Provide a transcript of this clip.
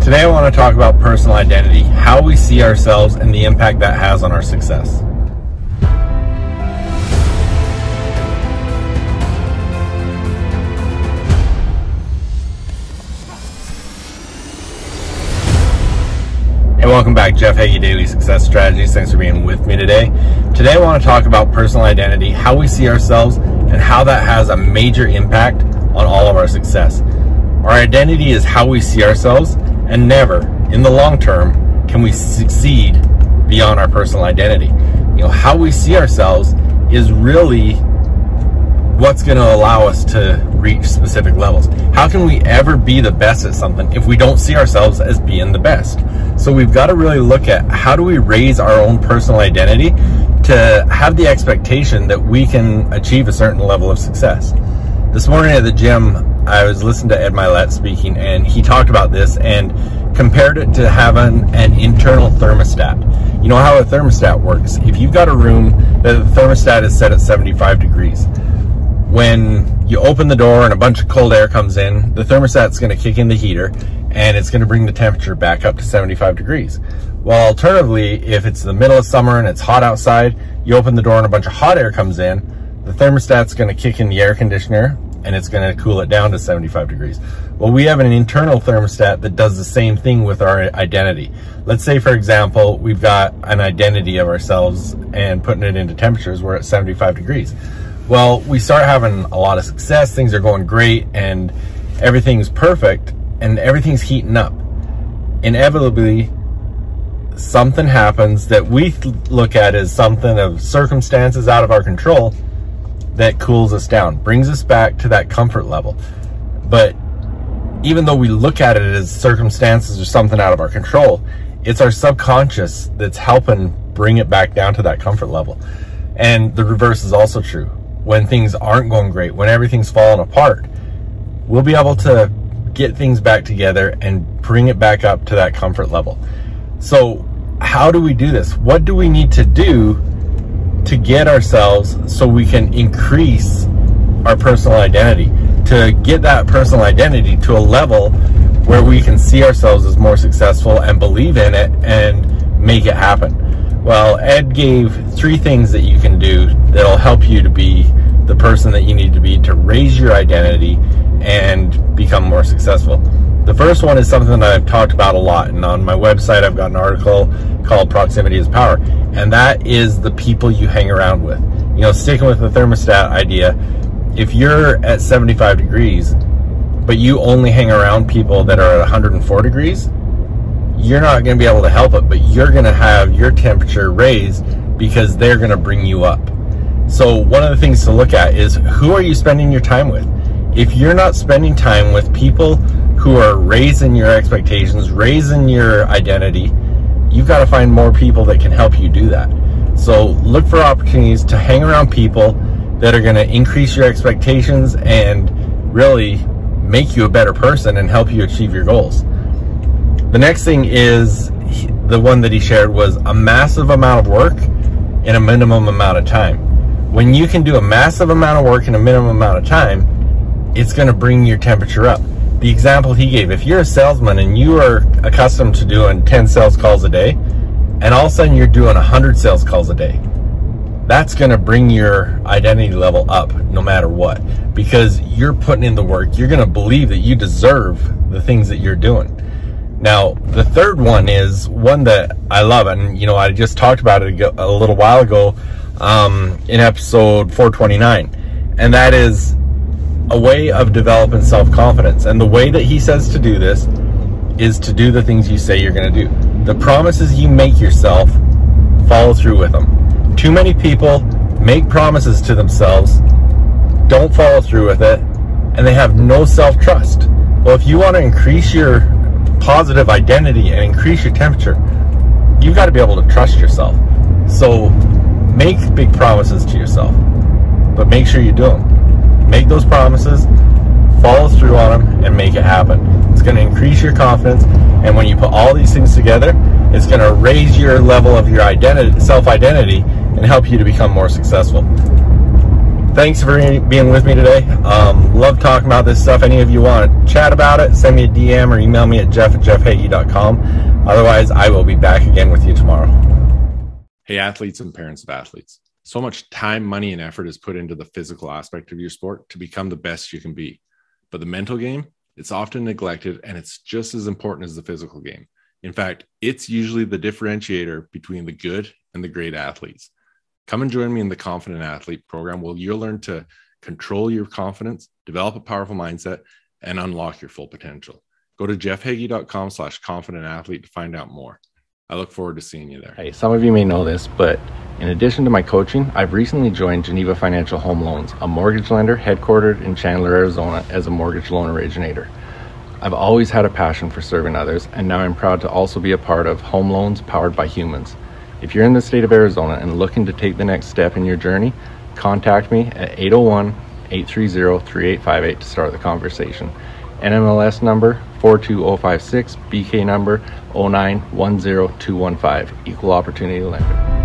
Today I want to talk about personal identity, how we see ourselves, and the impact that has on our success. Hey, welcome back. Jeff Heggie, Daily Success Strategies. Thanks for being with me today. Today I want to talk about personal identity, how we see ourselves, and how that has a major impact on all of our success. Our identity is how we see ourselves, and never, in the long term, can we succeed beyond our personal identity. You know, how we see ourselves is really what's going to allow us to reach specific levels. How can we ever be the best at something if we don't see ourselves as being the best? So we've got to really look at how do we raise our own personal identity to have the expectation that we can achieve a certain level of success. This morning at the gym, I was listening to Mylett speaking, and he talked about this and compared it to having an internal thermostat. You know how a thermostat works. If you've got a room that the thermostat is set at 75 degrees, when you open the door and a bunch of cold air comes in, the thermostat's going to kick in the heater and it's going to bring the temperature back up to 75 degrees. Well, alternatively, if it's the middle of summer and it's hot outside, you open the door and a bunch of hot air comes in, the thermostat's going to kick in the air conditioner and it's going to cool it down to 75 degrees. Well, we have an internal thermostat that does the same thing with our identity. Let's say, for example, we've got an identity of ourselves and putting it into temperatures, we're at 75 degrees. Well, we start having a lot of success, things are going great, and everything's perfect, and everything's heating up. Inevitably, something happens that we look at as something of circumstances out of our control that cools us down, brings us back to that comfort level. But even though we look at it as circumstances or something out of our control, it's our subconscious that's helping bring it back down to that comfort level. And the reverse is also true. When things aren't going great, when everything's falling apart, we'll be able to get things back together and bring it back up to that comfort level. So how do we do this? What do we need to do to get ourselves so we can increase our personal identity, to get that personal identity to a level where we can see ourselves as more successful and believe in it and make it happen? Well, Ed gave 3 things that you can do that'll help you to be the person that you need to be to raise your identity and become more successful. The first one is something that I've talked about a lot, and on my website I've got an article called Proximity is Power, and that is the people you hang around with. You know, sticking with the thermostat idea, if you're at 75 degrees but you only hang around people that are at 104 degrees, you're not going to be able to help it, but you're going to have your temperature raised because they're going to bring you up. So one of the things to look at is, who are you spending your time with? If you're not spending time with people who are raising your expectations, raising your identity, you've got to find more people that can help you do that. So look for opportunities to hang around people that are going to increase your expectations and really make you a better person and help you achieve your goals. The next thing is, the one that he shared was a massive amount of work in a minimum amount of time. When you can do a massive amount of work in a minimum amount of time, it's going to bring your temperature up. The example he gave, if you're a salesman and you are accustomed to doing 10 sales calls a day, and all of a sudden you're doing 100 sales calls a day, that's going to bring your identity level up no matter what, because you're putting in the work. You're going to believe that you deserve the things that you're doing. Now, the third one is one that I love, and you know, I just talked about it a little while ago in episode 429, and that is a way of developing self-confidence. And the way that he says to do this is to do the things you say you're going to do. The promises you make yourself, follow through with them. Too many people make promises to themselves, don't follow through with it, and they have no self-trust. Well, if you want to increase your positive identity and increase your temperature, you've got to be able to trust yourself. So make big promises to yourself, but make sure you do them. Make those promises, follow through on them, and make it happen. It's going to increase your confidence, and when you put all these things together, it's going to raise your level of your identity, self-identity, and help you to become more successful. thanks for being with me today. Love talking about this stuff. Any of you want to chat about it, send me a DM or email me at jeff@jeffheggie.com. Otherwise, I will be back again with you tomorrow. Hey, athletes and parents of athletes. So much time, money, and effort is put into the physical aspect of your sport to become the best you can be. But the mental game, it's often neglected, and it's just as important as the physical game. In fact, it's usually the differentiator between the good and the great athletes. Come and join me in the Confident Athlete program where you'll learn to control your confidence, develop a powerful mindset, and unlock your full potential. Go to jeffheggie.com/confidentathlete to find out more. I look forward to seeing you there. Hey, some of you may know this, but in addition to my coaching, I've recently joined Geneva Financial Home Loans, a mortgage lender headquartered in Chandler, Arizona, as a mortgage loan originator. I've always had a passion for serving others, and now I'm proud to also be a part of Home Loans Powered by Humans. If you're in the state of Arizona and looking to take the next step in your journey, contact me at 801-830-3858 to start the conversation. NMLS number 42056, BK number 0910215, Equal Opportunity Lender.